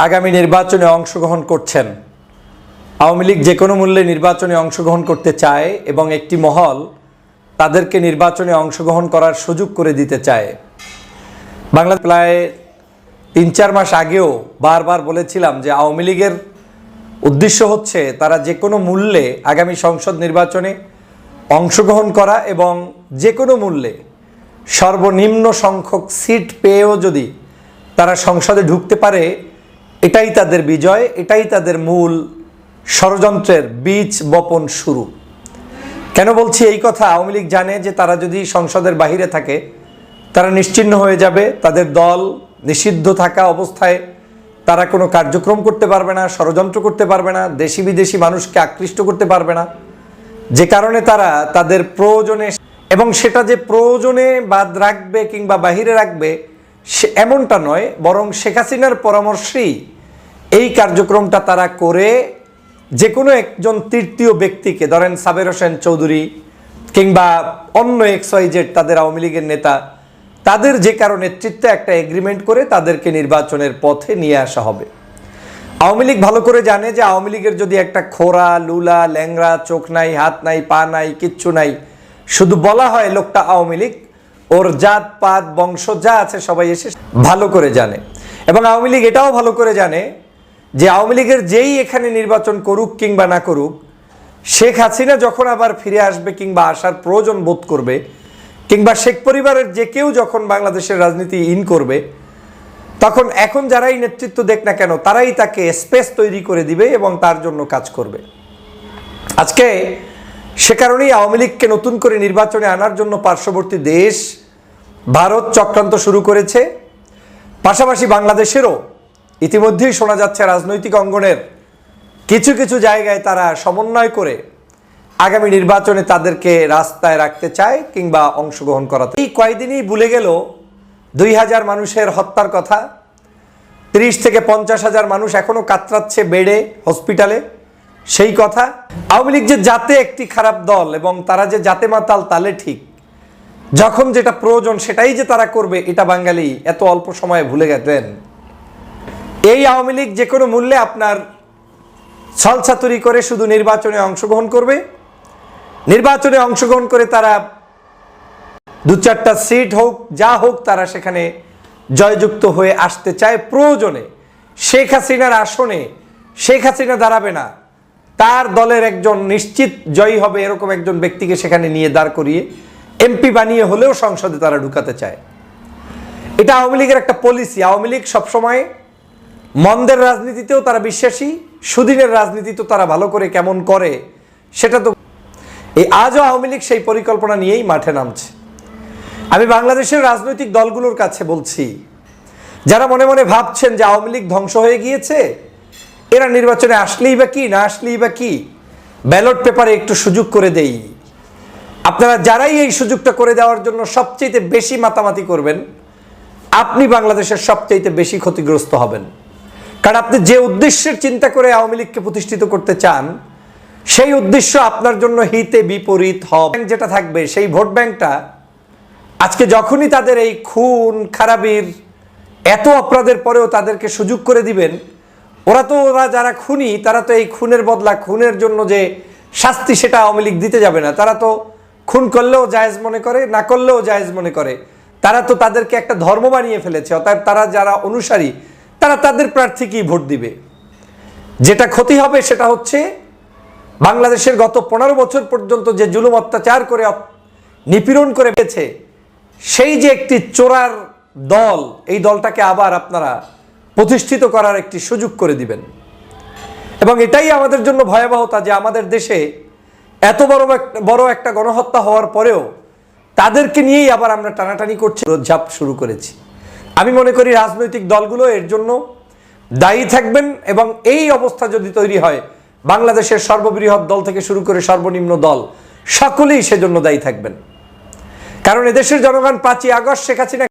আগামী নির্বাচনে অংশগ্রহণ করছেন। আওয়ামী লীগ যে কোনো মূল্যে নির্বাচনে অংশগ্রহণ করতে চায় এবং একটি মহল তাদেরকে নির্বাচনে অংশগ্রহণ করার সুযোগ করে দিতে চায়। বাংলা প্রায় ৩-৪ মাস আগেও বারবার বলেছিলাম যে আওয়ামী লীগের উদ্দেশ্য হচ্ছে তারা যে কোনো মূল্যে আগামী সংসদ নির্বাচনে অংশগ্রহণ করা এবং যে কোনো মূল্যে সর্বনিম্ন সংখ্যক সিট পেয়েও যদি তারা সংসদে ঢুকতে পারে, এটাই তাদের বিজয়, এটাই তাদের মূল ষড়যন্ত্রের বীজ বপন শুরু। কেন বলছি এই কথা? আওয়ামী লীগ জানে যে তারা যদি সংসদের বাহিরে থাকে তারা নিশ্চিহ্ন হয়ে যাবে, তাদের দল নিষিদ্ধ থাকা অবস্থায় তারা কোনো কার্যক্রম করতে পারবে না, ষড়যন্ত্র করতে পারবে না, দেশি বিদেশি মানুষকে আকৃষ্ট করতে পারবে না। যে কারণে তারা তাদের প্রয়োজনে, এবং সেটা যে প্রয়োজনে বাদ রাখবে কিংবা বাহিরে রাখবে সে এমনটা নয়, বরং শেখ হাসিনার পরামর্শেই এই কার্যক্রমটা তারা করে যে কোনো একজন তৃতীয় ব্যক্তিকে, ধরেন সাবের হোসেন চৌধুরী কিংবা অন্য XYZ তাদের আওয়ামী লীগের নেতা, তাদের যে কারো নেতৃত্বে একটা এগ্রিমেন্ট করে তাদেরকে নির্বাচনের পথে নিয়ে আসা হবে। আওয়ামী লীগ ভালো করে জানে যে আওয়ামী লীগের যদি একটা খোরা, লুলা, ল্যাংরা, চোখ নাই, হাত নাই, পা নাই, কিচ্ছু নাই, শুধু বলা হয় লোকটা আওয়ামী লীগ, ওর জাত পাত বংশ যা আছে সবাই এসে ভালো করে জানে। এবং আওয়ামী লীগ এটাও ভালো করে জানে যে আওয়ামী লীগের যেই এখানে নির্বাচন করুক কিংবা না করুক, শেখ হাসিনা যখন আবার ফিরে আসবে কিংবা আসার প্রয়োজন বোধ করবে, কিংবা শেখ পরিবারের যে কেউ যখন বাংলাদেশের রাজনীতি করবে, তখন এখন যারাই নেতৃত্ব দেখ না কেন তারাই তাকে স্পেস তৈরি করে দিবে এবং তার জন্য কাজ করবে। আজকে সে কারণেই আওয়ামী লীগকে নতুন করে নির্বাচনে আনার জন্য পার্শ্ববর্তী দেশ ভারত চক্রান্ত শুরু করেছে। পাশাপাশি বাংলাদেশেরও ইতিমধ্যেই শোনা যাচ্ছে রাজনৈতিক অঙ্গনের কিছু কিছু জায়গায় তারা সমন্বয় করে আগামী নির্বাচনে তাদেরকে রাস্তায় রাখতে চায় কিংবা অংশগ্রহণ করাতে। এই কয়েকদিনই ভুলে গেল ২,০০০ মানুষের হত্যার কথা। ৩০ থেকে ৫০,০০০ মানুষ এখনো কাতরাচ্ছে বেডে, হসপিটালে, সেই কথা। আওয়ামী লীগ যে জাতে একটি খারাপ দল এবং তারা যে জাতে মাতাল তালে ঠিক, যখন যেটা প্রয়োজন সেটাই যে তারা করবে এটা বাঙালি এত অল্প সময়ে ভুলে গেলেন। এই আওয়ামী লীগ যে কোনো মূল্যে আপনার ছলছাতুরি করে শুধু নির্বাচনে অংশগ্রহণ করবে। নির্বাচনে অংশগ্রহণ করে তারা ২-৪টা সিট হোক, যা হোক, তারা সেখানে জয়যুক্ত হয়ে আসতে চায়। প্রয়োজনে শেখ হাসিনার আসনে শেখ হাসিনা দাঁড়াবে না, তার দলের একজন নিশ্চিত জয়ী হবে এরকম একজন ব্যক্তিকে সেখানে নিয়ে দাঁড় করিয়ে MP বানিয়ে হলেও সংসদে তারা ঢুকাতে চায়। এটা আওয়ামী লীগের একটা পলিসি। আওয়ামী লীগ সবসময় মন্দের রাজনীতিতেও তারা বিশ্বাসী, সুদিনের রাজনীতিতেও তারা ভালো করে কেমন করে সেটা তো এই আজও আওয়ামী লীগ সেই পরিকল্পনা নিয়েই মাঠে নামছে। আমি বাংলাদেশের রাজনৈতিক দলগুলোর কাছে বলছি, যারা মনে মনে ভাবছেন যে আওয়ামী লীগ ধ্বংস হয়ে গিয়েছে, এরা নির্বাচনে আসলেই বা কি, না আসলেই বা কি, ব্যালট পেপারে একটু সুযোগ করে দেই। আপনারা যারাই এই সুযোগটা করে দেওয়ার জন্য সবচেয়ে বেশি মাতামাতি করবেন, আপনি বাংলাদেশের সবচেয়ে বেশি ক্ষতিগ্রস্ত হবেন। কারণ আপনি যে উদ্দেশ্যের চিন্তা করে আওয়ামী লীগকে প্রতিষ্ঠিত করতে চান, সেই উদ্দেশ্য আপনার জন্য হিতে বিপরীত হবে। যেটা থাকবে সেই ভোট ব্যাংকটা আজকে যখনই তাদের এই খুন খারাপির এত অপরাধের পরেও তাদেরকে সুযোগ করে দিবেন, ওরা যারা খুনি, তারা তো এই খুনের বদলা, খুনের জন্য যে শাস্তি সেটা আওয়ামী লীগ দিতে যাবে না। তারা তো খুন করলেও জায়েজ মনে করে, না করলেও জায়েজ মনে করে। তারা তো তাদেরকে একটা ধর্ম বানিয়ে ফেলেছে। অর্থাৎ তারা যারা অনুসারী তারা তাদের প্রার্থীকেই ভোট দিবে। যেটা ক্ষতি হবে সেটা হচ্ছে বাংলাদেশের গত ১৫ বছর পর্যন্ত যে জুলুম অত্যাচার করে নিপীড়ন করে গেছে, সেই যে একটি চোরার দল, এই দলটাকে আবার আপনারা প্রতিষ্ঠিত করার একটি সুযোগ করে দিবেন। এবং এটাই আমাদের জন্য ভয়াবহতা যে আমাদের দেশে এত বড় একটা গণহত্যা হওয়ার পরেও তাদেরকে নিয়েই আবার আমরা টানাটানি করছি, ঝাপ শুরু করেছি। আমি মনে করি রাজনৈতিক দলগুলো এর জন্য দায়ী থাকবেন এবং এই অবস্থা যদি তৈরি হয়, বাংলাদেশের সর্ববৃহৎ দল থেকে শুরু করে সর্বনিম্ন দল সকলেই সেজন্য দায়ী থাকবেন। কারণ এদেশের জনগণ ৫ই আগস্ট শেখ হাসিনা